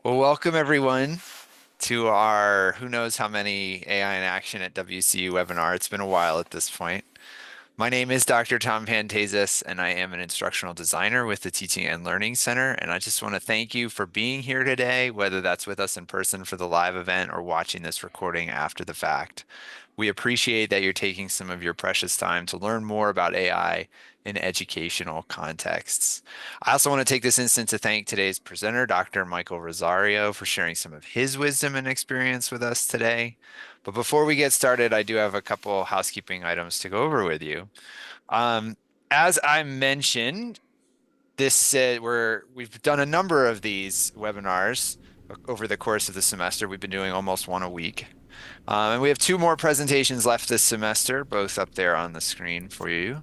Well, welcome everyone to our who knows how many AI in action at WCU webinar. It's been a while at this point. My name is Dr. Tom Pantazis, and I am an instructional designer with the Teaching and Learning Center. And I just want to thank you for being here today, whether that's with us in person for the live event or watching this recording after the fact. We appreciate that you're taking some of your precious time to learn more about AI in educational contexts. I also want to take this instant to thank today's presenter, Dr. Michael Rosario, for sharing some of his wisdom and experience with us today. But before we get started, I do have a couple housekeeping items to go over with you. Um, as I mentioned, we've done a number of these webinars over the course of the semester. We've been doing almost one a week. And we have two more presentations left this semester, both up there on the screen for you.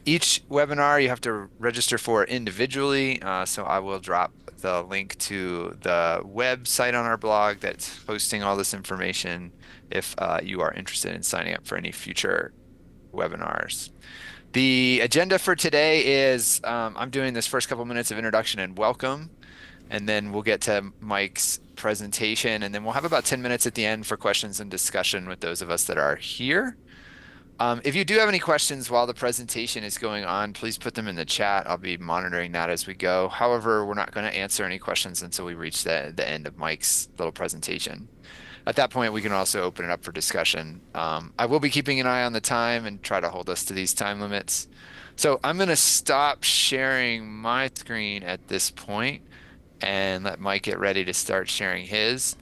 Each webinar you have to register for individually, so I will drop the link to the website on our blog that's hosting all this information if you are interested in signing up for any future webinars. The agenda for today is I'm doing this first couple minutes of introduction and welcome, and then we'll get to Mike's presentation, and then we'll have about 10 minutes at the end for questions and discussion with those of us that are here. If you do have any questions while the presentation is going on, please put them in the chat. I'll be monitoring that as we go. However, we're not going to answer any questions until we reach the end of Mike's little presentation. At that point, we can also open it up for discussion. I will be keeping an eye on the time and try to hold us to these time limits. So I'm going to stop sharing my screen at this point and let Mike get ready to start sharing his.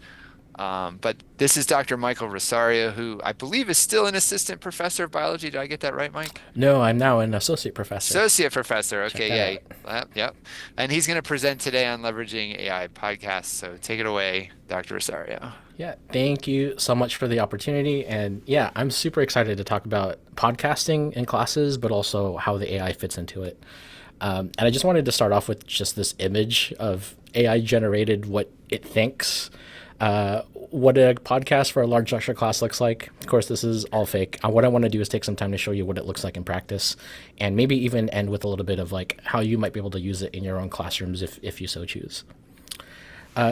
But this is Dr. Michael Rosario, who I believe is still an assistant professor of biology. Did I get that right, Mike? No, I'm now an associate professor. Associate professor. Check Okay, that out. yeah. Yep. And he's going to present today on leveraging AI podcasts. So take it away, Dr. Rosario. Yeah, thank you so much for the opportunity. And yeah, I'm super excited to talk about podcasting in classes, but also how the AI fits into it. And I just wanted to start off with just this image of AI generated what it thinks what a podcast for a large lecture class looks like. Of course, this is all fake. What I want to do is take some time to show you what it looks like in practice, and maybe even end with a little bit of like how you might be able to use it in your own classrooms if you so choose.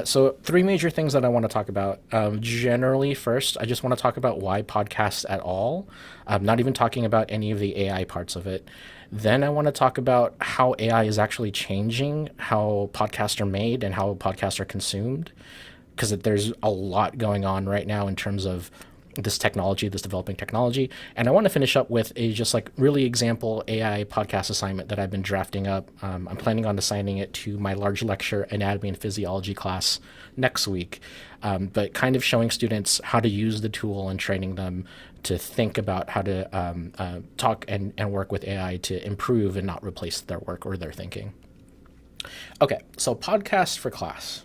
So three major things that I want to talk about. Generally, first, I just want to talk about why podcasts at all. I'm not even talking about any of the AI parts of it. Then I want to talk about how AI is actually changing how podcasts are made and how podcasts are consumed, because there's a lot going on right now in terms of this technology, this developing technology. And I want to finish up with a just like really example AI podcast assignment that I've been drafting up. I'm planning on assigning it to my large lecture anatomy and physiology class next week, but kind of showing students how to use the tool and training them to think about how to talk and work with AI to improve and not replace their work or their thinking. Okay, so podcast for class.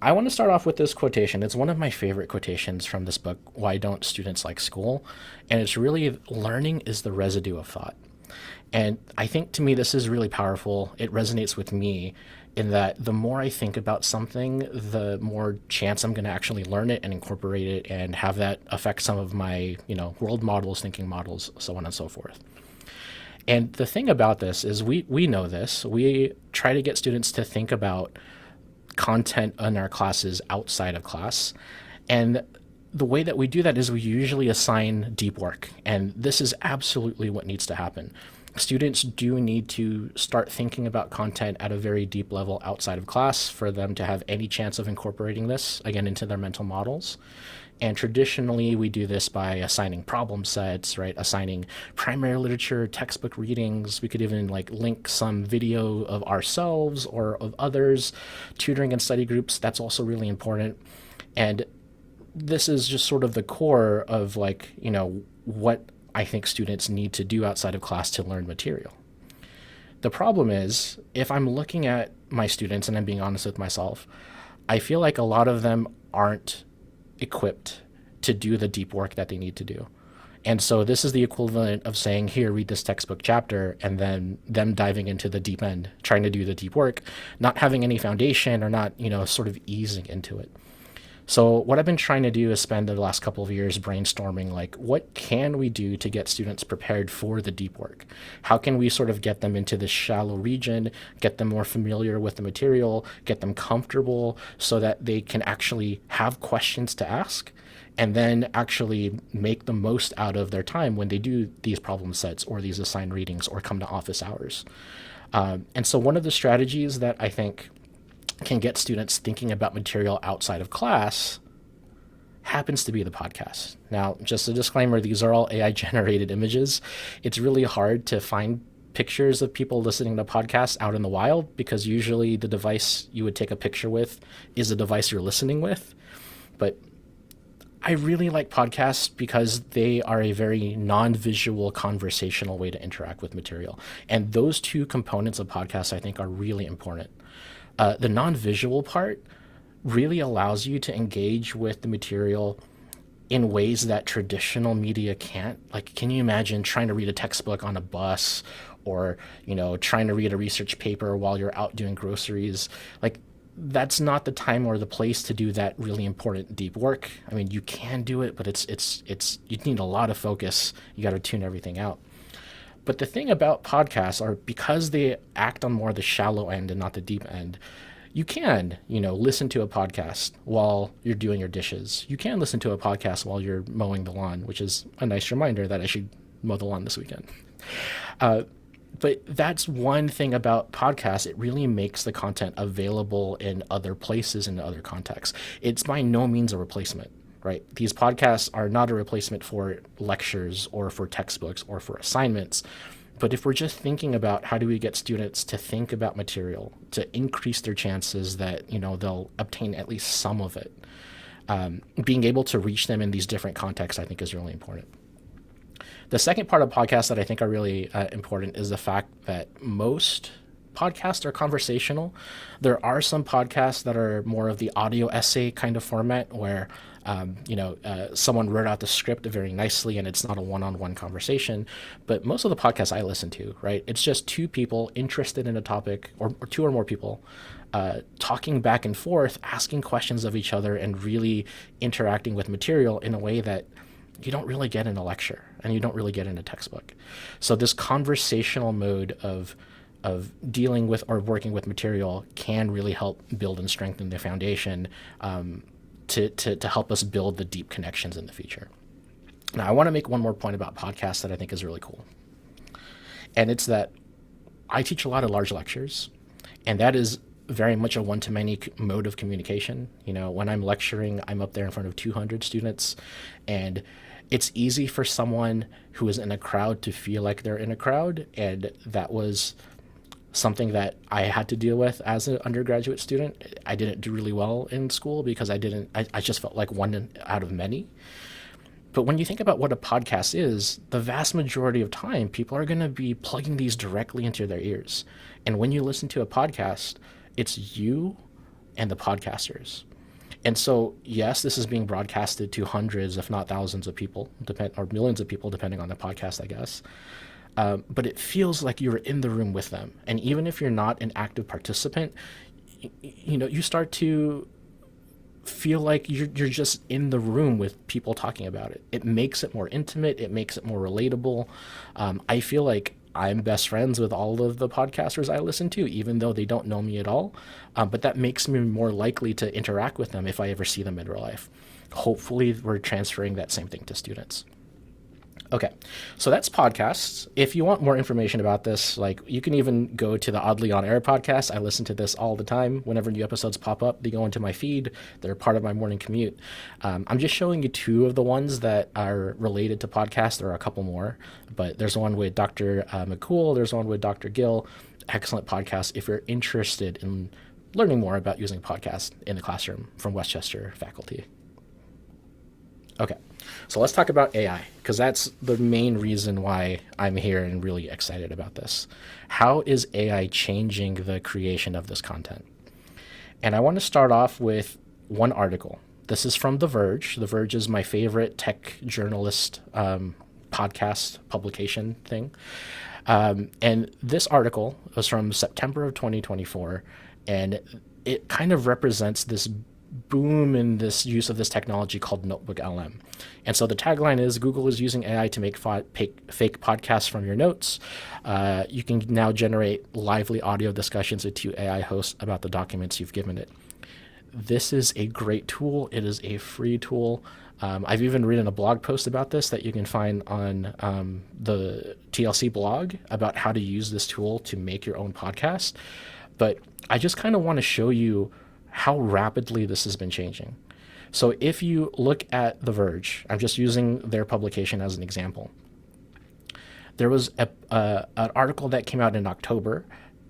I want to start off with this quotation. It's one of my favorite quotations from this book, Why Don't Students Like School? And it's really learning is the residue of thought. And I think to me, this is really powerful. It resonates with me in that the more I think about something, the more chance I'm going to actually learn it and incorporate it and have that affect some of my, world models, thinking models, so on and so forth. And the thing about this is we know this. We try to get students to think about content in our classes outside of class. And the way that we do that is we usually assign deep work. And this is absolutely what needs to happen. Students do need to start thinking about content at a very deep level outside of class for them to have any chance of incorporating this, again, into their mental models. And traditionally, we do this by assigning problem sets, right? Assigning primary literature, textbook readings. We could even like link some video of ourselves or of others, tutoring and study groups. That's also really important. And this is just sort of the core of like, what I think students need to do outside of class to learn material. The problem is, if I'm looking at my students and I'm being honest with myself, I feel like a lot of them aren't equipped to do the deep work that they need to do. And so this is the equivalent of saying, here, read this textbook chapter, and then them diving into the deep end, trying to do the deep work, not having any foundation or not, sort of easing into it. So what I've been trying to do is spend the last couple of years brainstorming like what can we do to get students prepared for the deep work? How can we sort of get them into this shallow region, get them more familiar with the material, get them comfortable so that they can actually have questions to ask and then actually make the most out of their time when they do these problem sets or these assigned readings or come to office hours. And so one of the strategies that I think can get students thinking about material outside of class happens to be the podcast. Now, just a disclaimer, these are all AI generated images. It's really hard to find pictures of people listening to podcasts out in the wild because usually the device you would take a picture with is the device you're listening with. But I really like podcasts because they are a very non-visual conversational way to interact with material. And those two components of podcasts I think are really important. The non-visual part really allows you to engage with the material in ways that traditional media can't. Like, can you imagine trying to read a textbook on a bus or, trying to read a research paper while you're out doing groceries? Like, that's not the time or the place to do that really important deep work. I mean, you can do it, but it's you need a lot of focus. You got to tune everything out. But the thing about podcasts are because they act on more the shallow end and not the deep end, you can, listen to a podcast while you're doing your dishes. You can listen to a podcast while you're mowing the lawn, which is a nice reminder that I should mow the lawn this weekend. But that's one thing about podcasts. It really makes the content available in other places and other contexts. It's by no means a replacement, right? These podcasts are not a replacement for lectures or for textbooks or for assignments. But if we're just thinking about how do we get students to think about material, to increase their chances that, they'll obtain at least some of it, being able to reach them in these different contexts, I think is really important. The second part of podcasts that I think are really important is the fact that most podcasts are conversational. There are some podcasts that are more of the audio essay kind of format where someone wrote out the script very nicely and it's not a one-on-one conversation. But most of the podcasts I listen to, right, it's just two people interested in a topic or two or more people talking back and forth, asking questions of each other and really interacting with material in a way that you don't really get in a lecture and you don't really get in a textbook. So this conversational mode of dealing with or working with material can really help build and strengthen the foundation to help us build the deep connections in the future. Now, I want to make one more point about podcasts that I think is really cool. And it's that I teach a lot of large lectures, and that is very much a one-to-many mode of communication. When I'm lecturing, I'm up there in front of 200 students, and it's easy for someone who is in a crowd to feel like they're in a crowd, and that was something that I had to deal with as an undergraduate student. I didn't do really well in school because I just felt like one out of many. But when you think about what a podcast is, the vast majority of time, people are going to be plugging these directly into their ears. And when you listen to a podcast, it's you and the podcasters. And so, yes, this is being broadcasted to hundreds, if not thousands of people, or millions of people, depending on the podcast, I guess. But it feels like you're in the room with them. And even if you're not an active participant, you start to feel like you're just in the room with people talking about it. It makes it more intimate. It makes it more relatable. I feel like I'm best friends with all of the podcasters I listen to, even though they don't know me at all. But that makes me more likely to interact with them if I ever see them in real life. Hopefully, we're transferring that same thing to students. Okay, so that's podcasts. If you want more information about this, like you can even go to the Oddly On Air podcast. I listen to this all the time. Whenever new episodes pop up, they go into my feed. They're part of my morning commute. I'm just showing you two of the ones that are related to podcasts. There are a couple more, but there's one with Dr. McCool. There's one with Dr. Gill. Excellent podcast if you're interested in learning more about using podcasts in the classroom from Westchester faculty. Okay, so let's talk about AI, because that's the main reason why I'm here and really excited about this. How is AI changing the creation of this content? And I want to start off with one article. This is from The Verge. The Verge is my favorite tech journalist podcast publication thing. And this article was from September of 2024, and it kind of represents this boom in this use of this technology called Notebook LM. And so the tagline is Google is using AI to make fake podcasts from your notes. You can now generate lively audio discussions with two AI hosts about the documents you've given it. This is a great tool. It is a free tool. I've even written a blog post about this that you can find on the TLC blog about how to use this tool to make your own podcast. But I just kind of want to show you how rapidly this has been changing. So if you look at The Verge, I'm just using their publication as an example. There was an article that came out in October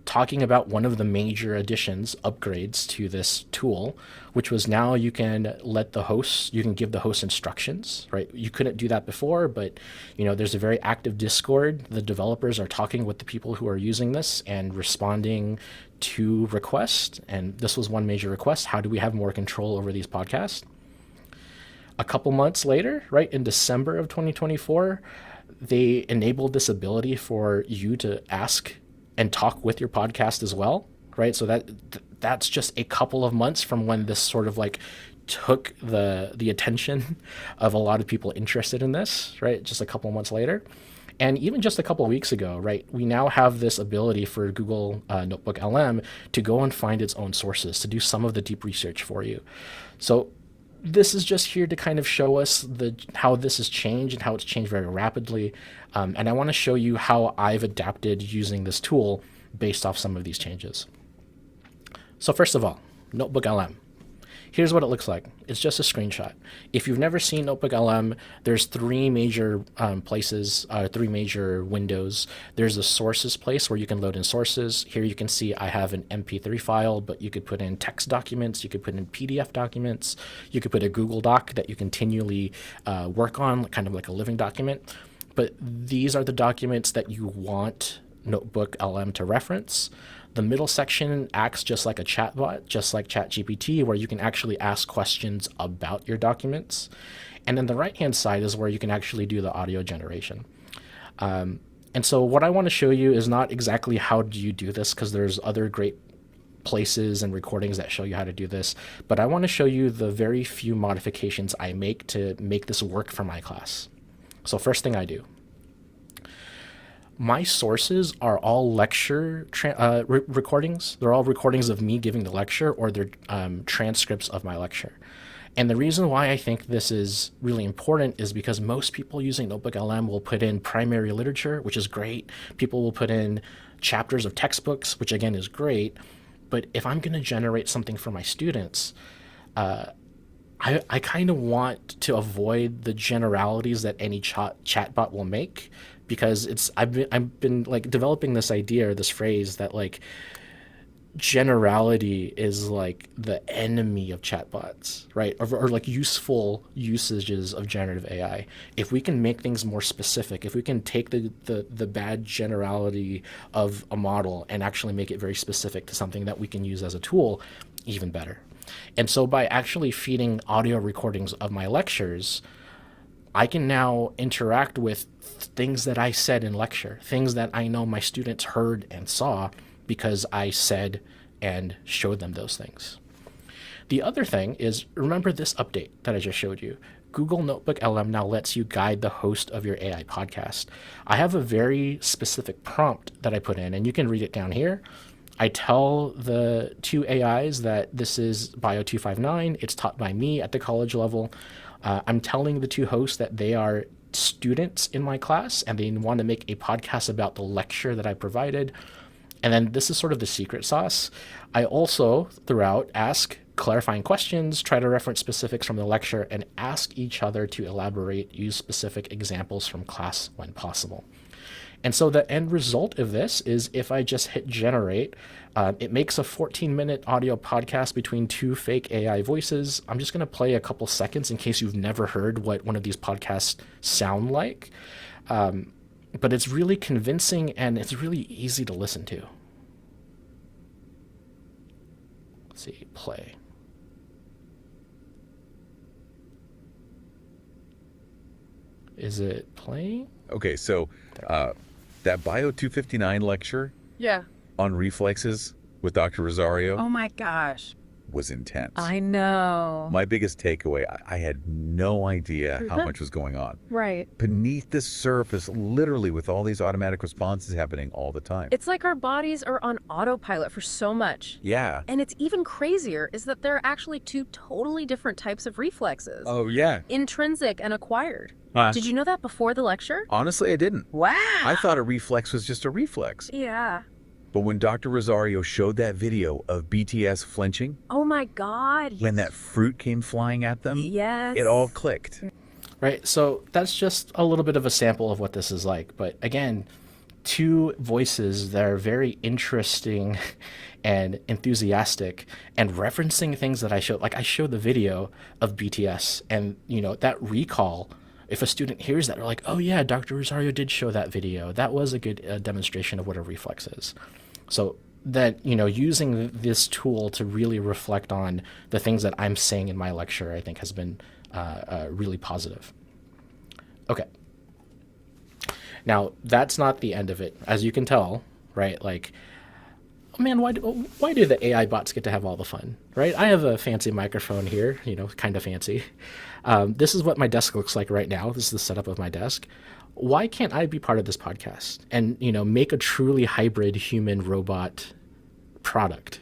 talking about one of the major additions, upgrades to this tool, which was now you can give the host instructions, right? You couldn't do that before, but there's a very active Discord. The developers are talking with the people who are using this and responding to requests. And this was one major request. How do we have more control over these podcasts? A couple months later, right, in December of 2024, they enabled this ability for you to ask and talk with your podcast as well, right? So that's just a couple of months from when this sort of like took the attention of a lot of people interested in this, right? Just a couple of months later. And even just a couple of weeks ago, right, we now have this ability for Google Notebook LM to go and find its own sources, to do some of the deep research for you. So this is just here to kind of show us how this has changed and how it's changed very rapidly. And I want to show you how I've adapted using this tool based off some of these changes. So first of all, Notebook LM. Here's what it looks like. It's just a screenshot. If you've never seen Notebook LM, there's three major three major windows. There's the sources place where you can load in sources. Here you can see I have an MP3 file, but you could put in text documents, you could put in PDF documents, you could put a Google Doc that you continually work on, kind of like a living document. But these are the documents that you want Notebook LM to reference. The middle section acts just like a chatbot, just like ChatGPT, where you can actually ask questions about your documents. And then the right-hand side is where you can actually do the audio generation. And so what I want to show you is not exactly how do you do this, because there's other great places and recordings that show you how to do this. But I want to show you the very few modifications I make to make this work for my class. So first thing I do, my sources are all lecture recordings. They're all recordings of me giving the lecture, or they're transcripts of my lecture. And the reason why I think this is really important is because most people using Notebook LM will put in primary literature, which is great. People will put in chapters of textbooks, which again is great. But if I'm going to generate something for my students, I kind of want to avoid the generalities that any chatbot will make, because I've been like developing this idea or this phrase that like generality is like the enemy of chatbots, right? Or like useful usages of generative AI. If we can make things more specific, if we can take the bad generality of a model and actually make it very specific to something that we can use as a tool, even better. And so by actually feeding audio recordings of my lectures, I can now interact with things that I said in lecture, things that I know my students heard and saw because I said and showed them those things. The other thing is, remember this update that I just showed you. Google Notebook LM now lets you guide the host of your AI podcast. I have a very specific prompt that I put in, and you can read it down here. I tell the two AIs that this is Bio 259. It's taught by me at the college level. I'm telling the two hosts that they are students in my class and they want to make a podcast about the lecture that I provided. And then this is sort of the secret sauce. I also, throughout, ask clarifying questions, try to reference specifics from the lecture, and ask each other to elaborate, use specific examples from class when possible. And so the end result of this is if I just hit generate, it makes a 14-minute audio podcast between two fake AI voices. I'm just going to play a couple seconds in case you've never heard what one of these podcasts sound like. But it's really convincing and it's really easy to listen to. Let's see, play. Is it playing? Okay, so that Bio 259 lecture Yeah. on reflexes with Dr. Rosario, Oh my gosh. was intense. I know. My biggest takeaway, I had no idea how much was going on. Right. Beneath the surface, literally with all these automatic responses happening all the time. It's like our bodies are on autopilot for so much. Yeah. And it's even crazier is that there are actually two totally different types of reflexes. Oh, yeah. Intrinsic and acquired. Did you know that before the lecture? Honestly, I didn't. Wow. I thought a reflex was just a reflex. Yeah. But when Dr. Rosario showed that video of BTS flinching, Oh my God. when that fruit came flying at them, Yes. it all clicked. Right. So that's just a little bit of a sample of what this is like. But again, two voices that are very interesting and enthusiastic and referencing things that I showed. Like I showed the video of BTS and, that recall. If a student hears that, they're like, oh yeah, Dr. Rosario did show that video. That was a good demonstration of what a reflex is. So that, using this tool to really reflect on the things that I'm saying in my lecture, I think has been really positive. Okay. Now, that's not the end of it. As you can tell, right? Like, oh man, why do the AI bots get to have all the fun, right? I have a fancy microphone here, kind of fancy. This is what my desk looks like right now. This is the setup of my desk. Why can't I be part of this podcast and, make a truly hybrid human-robot product?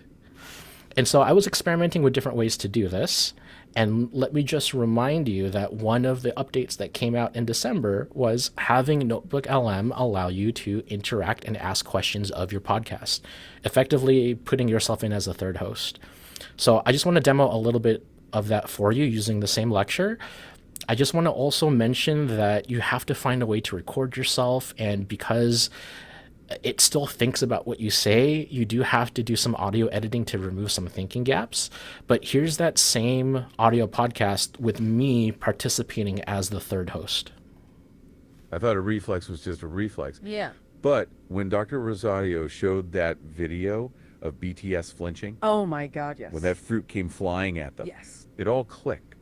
And so I was experimenting with different ways to do this. And let me just remind you that one of the updates that came out in December was having Notebook LM allow you to interact and ask questions of your podcast, effectively putting yourself in as a third host. So I just want to demo a little bit of that for you using the same lecture. I just want to also mention that you have to find a way to record yourself, and because it still thinks about what you say, you do have to do some audio editing to remove some thinking gaps. But here's that same audio podcast with me participating as the third host. I thought a reflex was just a reflex. Yeah. But when Dr. Rosario showed that video of BTS flinching, Oh my God, yes. when that fruit came flying at them, Yes. it all clicked.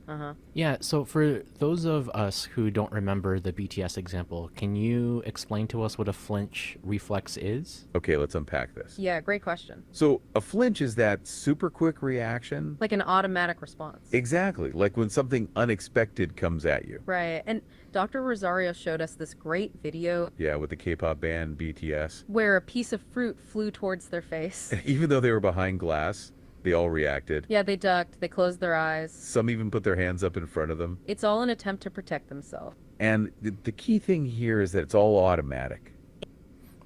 Yeah, so for those of us who don't remember the BTS example, can you explain to us what a flinch reflex is? Okay, let's unpack this. Yeah, great question. So a flinch is that super quick reaction. Like an automatic response. Exactly, like when something unexpected comes at you. Right. And Dr. Rosario showed us this great video Yeah, with the K-pop band BTS. where a piece of fruit flew towards their face. And even though they were behind glass, they all reacted. Yeah, they ducked, they closed their eyes. Some even put their hands up in front of them. It's all an attempt to protect themselves. And the key thing here is that it's all automatic.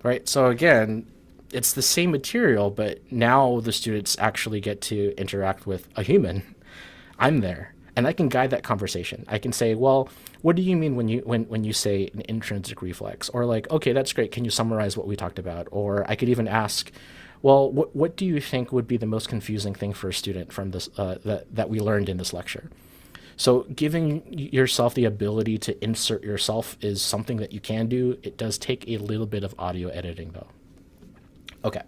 Right. So again, it's the same material, but now the students actually get to interact with a human. I'm there, and I can guide that conversation. I can say, well, what do you mean when you say an intrinsic reflex? Or like, okay, that's great. Can you summarize what we talked about? Or I could even ask, well, what do you think would be the most confusing thing for a student from this that we learned in this lecture? So giving yourself the ability to insert yourself is something that you can do. It does take a little bit of audio editing, though. Okay,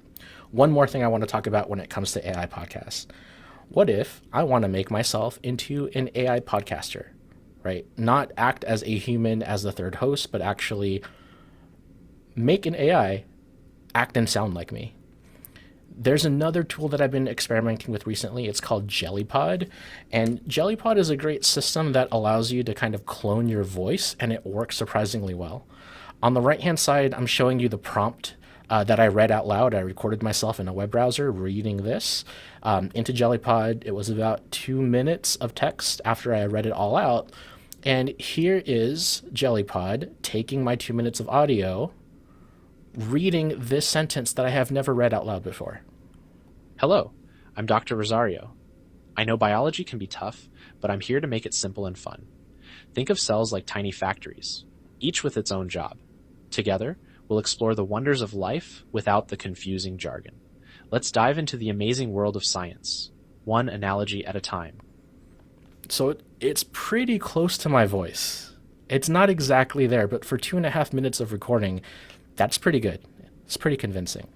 one more thing I want to talk about when it comes to AI podcasts. What if I want to make myself into an AI podcaster, right? Not act as a human as the third host, but actually make an AI act and sound like me. There's another tool that I've been experimenting with recently. It's called JellyPod. And JellyPod is a great system that allows you to kind of clone your voice, and it works surprisingly well. On the right-hand side, I'm showing you the prompt that I read out loud. I recorded myself in a web browser reading this into JellyPod. It was about 2 minutes of text after I read it all out. And here is JellyPod taking my 2 minutes of audio, reading this sentence that I have never read out loud before. Hello, I'm Dr. Rosario. I know biology can be tough, but I'm here to make it simple and fun. Think of cells like tiny factories, each with its own job. Together, we'll explore the wonders of life without the confusing jargon. Let's dive into the amazing world of science, one analogy at a time. So it's pretty close to my voice. It's not exactly there, but for 2.5 minutes of recording, that's pretty good. It's pretty convincing.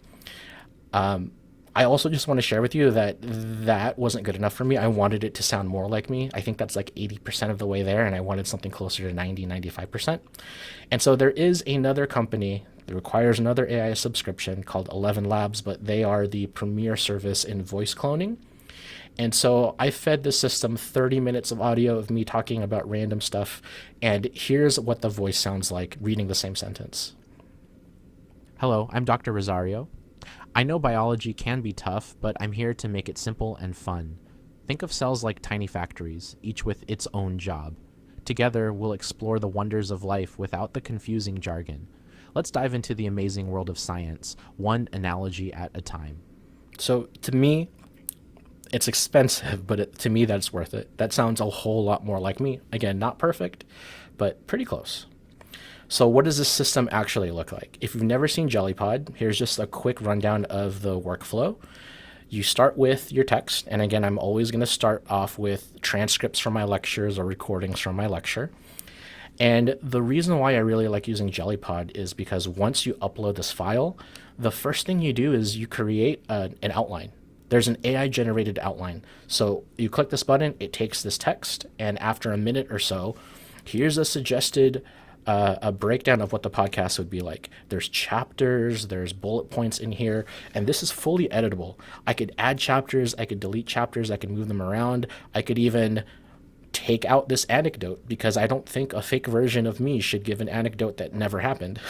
I also just want to share with you that that wasn't good enough for me. I wanted it to sound more like me. I think that's like 80% of the way there, and I wanted something closer to 90, 95%. And so there is another company that requires another AI subscription called 11 Labs, but they are the premier service in voice cloning. And so I fed the system 30 minutes of audio of me talking about random stuff, and here's what the voice sounds like reading the same sentence. Hello, I'm Dr. Rosario. I know biology can be tough, but I'm here to make it simple and fun. Think of cells like tiny factories, each with its own job. Together, we'll explore the wonders of life without the confusing jargon. Let's dive into the amazing world of science, one analogy at a time. So to me, it's expensive, but to me, that's worth it. That sounds a whole lot more like me. Again, not perfect, but pretty close. So what does this system actually look like? If you've never seen JellyPod, here's just a quick rundown of the workflow. You start with your text, and again, I'm always going to start off with transcripts from my lectures or recordings from my lecture. And the reason why I really like using JellyPod is because once you upload this file, the first thing you do is you create an outline. There's an AI generated outline. So you click this button, it takes this text, and after a minute or so, here's a suggested a breakdown of what the podcast would be like. There's chapters, there's bullet points in here, and this is fully editable. I could add chapters, I could delete chapters, I could move them around. I could even take out this anecdote because I don't think a fake version of me should give an anecdote that never happened.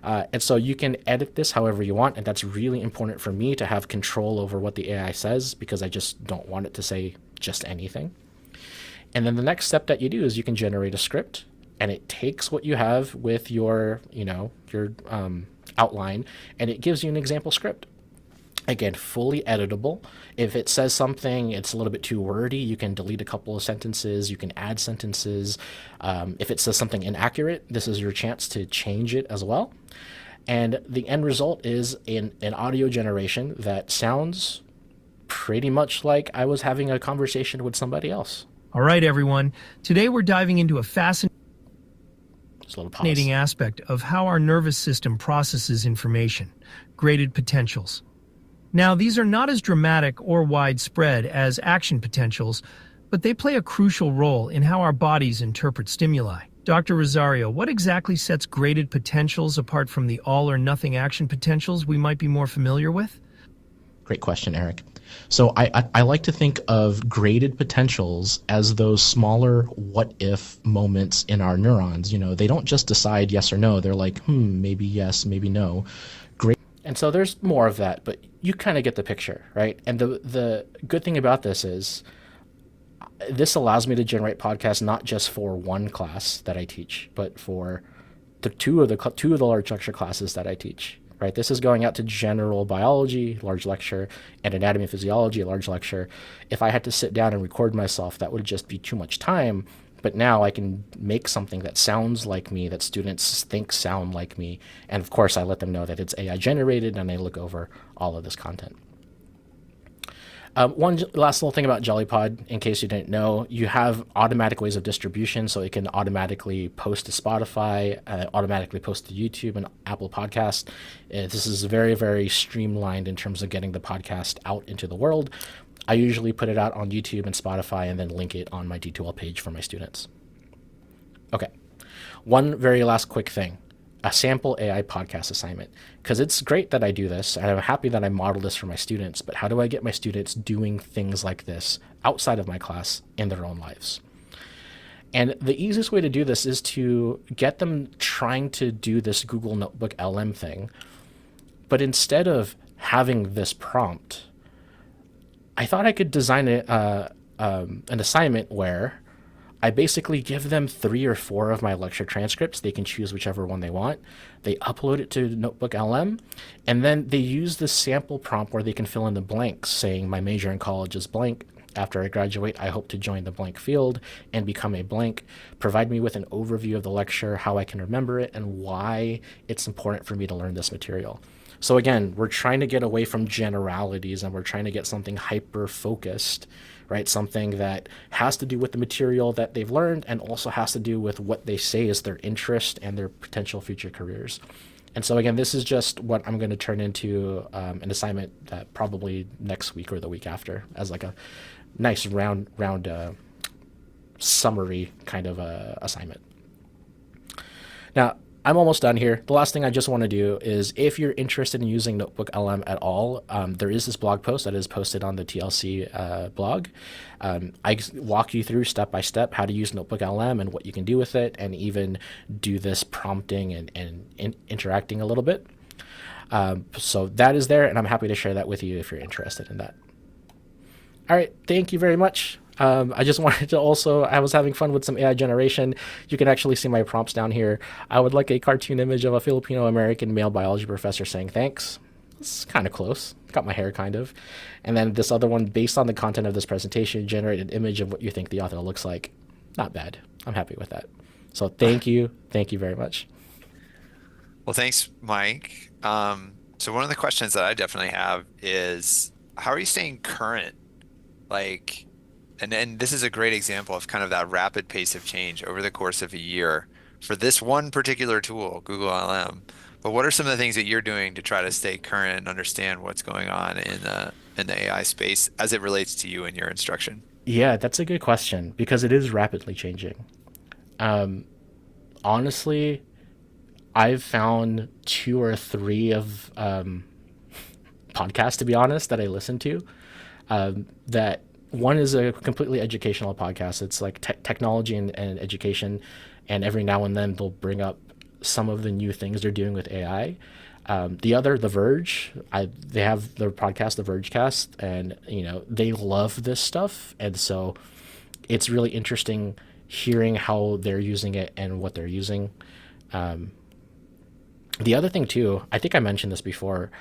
And so you can edit this however you want, and that's really important for me to have control over what the AI says because I just don't want it to say just anything. And then the next step that you do is you can generate a script, and it takes what you have with your outline, and it gives you an example script. Again, fully editable. If it says something, it's a little bit too wordy, you can delete a couple of sentences, you can add sentences. If it says something inaccurate, this is your chance to change it as well. And the end result is an audio generation that sounds pretty much like I was having a conversation with somebody else. All right, everyone. Today we're diving into a Just a little pause. fascinating aspect of how our nervous system processes information, graded potentials. Now, these are not as dramatic or widespread as action potentials, but they play a crucial role in how our bodies interpret stimuli. Dr. Rosario, what exactly sets graded potentials apart from the all-or-nothing action potentials we might be more familiar with? Great question, Eric. So I like to think of graded potentials as those smaller what-if moments in our neurons. You know, they don't just decide yes or no. They're like, maybe yes, maybe no. And so there's more of that, but you kind of get the picture, right? And the good thing about this is this allows me to generate podcasts not just for one class that I teach, but for the two of the large lecture classes that I teach, right? This is going out to general biology, large lecture, and anatomy and physiology, large lecture. If I had to sit down and record myself, that would just be too much time. But now I can make something that sounds like me, that students think sound like me. And of course, I let them know that it's AI generated, and they look over all of this content. One last little thing about JellyPod, in case you didn't know, you have automatic ways of distribution, so it can automatically post to Spotify, automatically post to YouTube and Apple Podcast. This is very, very streamlined in terms of getting the podcast out into the world. I usually put it out on YouTube and Spotify and then link it on my D2L page for my students. Okay, one very last quick thing. A sample AI podcast assignment, because it's great that I do this and I'm happy that I model this for my students, but how do I get my students doing things like this outside of my class in their own lives? And the easiest way to do this is to get them trying to do this Google Notebook LM thing, but instead of having this prompt, I thought I could design an assignment where I basically give them 3 or 4 of my lecture transcripts. They can choose whichever one they want. They upload it to Notebook LM, and then they use the sample prompt where they can fill in the blanks, saying my major in college is blank. After I graduate, I hope to join the blank field and become a blank. Provide me with an overview of the lecture, how I can remember it, and why it's important for me to learn this material. So again, we're trying to get away from generalities, and we're trying to get something hyper-focused, right? Something that has to do with the material that they've learned and also has to do with what they say is their interest and their potential future careers. And so again, this is just what I'm going to turn into an assignment that probably next week or the week after as like a nice round summary kind of assignment. Now, I'm almost done here. The last thing I just want to do is, if you're interested in using Notebook LM at all, there is this blog post that is posted on the TLC blog. I walk you through step by step how to use Notebook LM and what you can do with it, and even do this prompting and interacting a little bit. So that is there, and I'm happy to share that with you if you're interested in that. All right, thank you very much. I just wanted to also, I was having fun with some AI generation. You can actually see my prompts down here. I would like a cartoon image of a Filipino American male biology professor saying thanks. It's kind of close. Got my hair kind of. And then this other one, based on the content of this presentation, generate an image of what you think the author looks like. Not bad. I'm happy with that. So thank you. Thank you very much. Well, thanks, Mike. So one of the questions that I definitely have is, how are you staying current? Like, and this is a great example of kind of that rapid pace of change over the course of a year for this one particular tool, Google LM. But what are some of the things that you're doing to try to stay current and understand what's going on in the AI space as it relates to you and your instruction? Yeah, that's a good question because it is rapidly changing. Honestly, I've found two or three of podcasts, to be honest, that I listen to. That one is a completely educational podcast. It's like technology and education, and every now and then they'll bring up some of the new things they're doing with AI. The other, The Verge, they have their podcast, The Vergecast, and they love this stuff, and so it's really interesting hearing how they're using it and what they're using. The other thing too, I think I mentioned this before,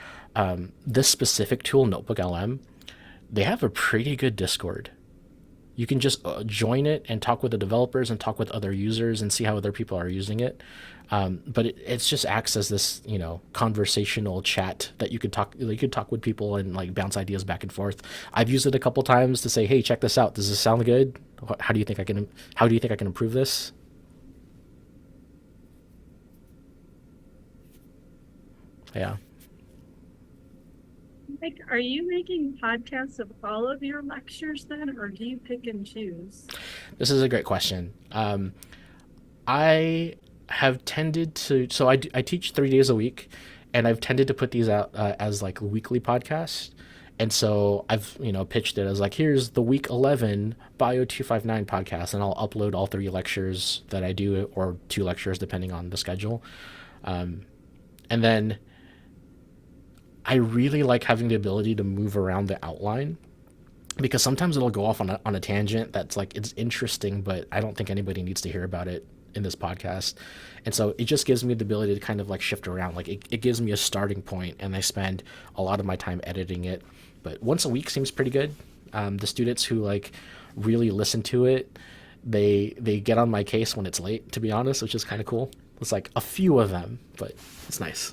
this specific tool, Notebook LM, they have a pretty good Discord. You can just join it and talk with the developers and talk with other users and see how other people are using it. But it's just acts as this, conversational chat that you could talk. You could talk with people and like bounce ideas back and forth. I've used it a couple times to say, "Hey, check this out. Does this sound good? How do you think I can? How do you think I can improve this?" Yeah. Like, are you making podcasts of all of your lectures then, or do you pick and choose? This is a great question. I have tended to, so I teach 3 days a week, and I've tended to put these out as like weekly podcasts. And so I've, pitched it as like, here's the week 11 Bio 259 podcast, and I'll upload all 3 lectures that I do, or 2 lectures, depending on the schedule. And then I really like having the ability to move around the outline, because sometimes it'll go off on a tangent that's like, it's interesting, but I don't think anybody needs to hear about it in this podcast. And so it just gives me the ability to kind of like shift around. Like it gives me a starting point, and I spend a lot of my time editing it. But once a week seems pretty good. The students who like really listen to it, they get on my case when it's late, to be honest, which is kind of cool. It's like a few of them, but it's nice.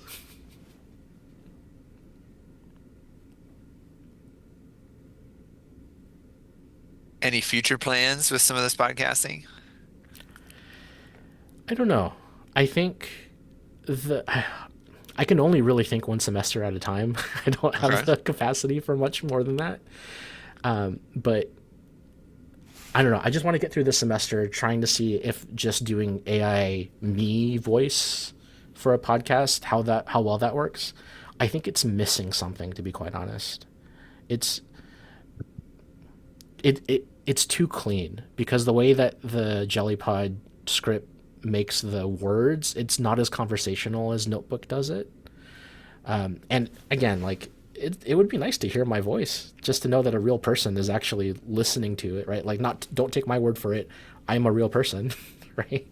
Any future plans with some of this podcasting? I don't know. I think I can only really think one semester at a time. I don't have Okay. the capacity for much more than that. But I don't know. I just want to get through this semester trying to see if just doing AI me voice for a podcast, how well that works. I think it's missing something, to be quite honest. It's it's too clean, because the way that the JellyPod script makes the words, it's not as conversational as Notebook does it. And again, like it would be nice to hear my voice, just to know that a real person is actually listening to it, right? Like, not, don't take my word for it. I'm a real person, right?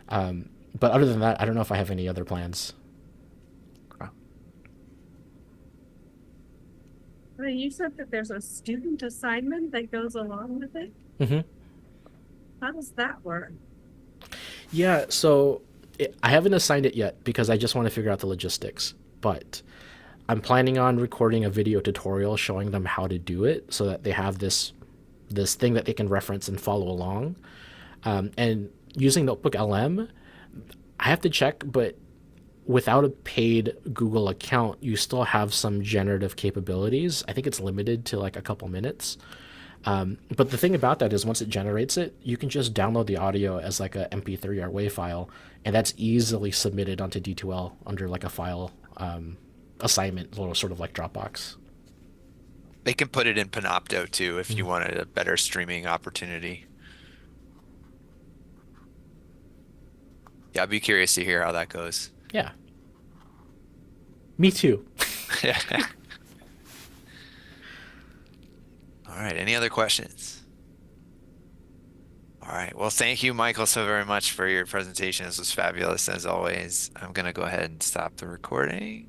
But other than that, I don't know if I have any other plans. Well, you said that there's a student assignment that goes along with it. Mm-hmm. How does that work? Yeah, so I haven't assigned it yet because I just want to figure out the logistics. But I'm planning on recording a video tutorial showing them how to do it, so that they have this thing that they can reference and follow along. And using Notebook LM, I have to check, but without a paid Google account, you still have some generative capabilities. I think it's limited to like a couple minutes. But the thing about that is once it generates it, you can just download the audio as like a MP3 or WAV file, and that's easily submitted onto D2L under like a file assignment, little sort of like Dropbox. They can put it in Panopto too if you wanted a better streaming opportunity. Yeah, I'd be curious to hear how that goes. Yeah. Me too. All right, any other questions? All right, well, thank you, Michael, so very much for your presentation. This was fabulous as always. I'm going to go ahead and stop the recording.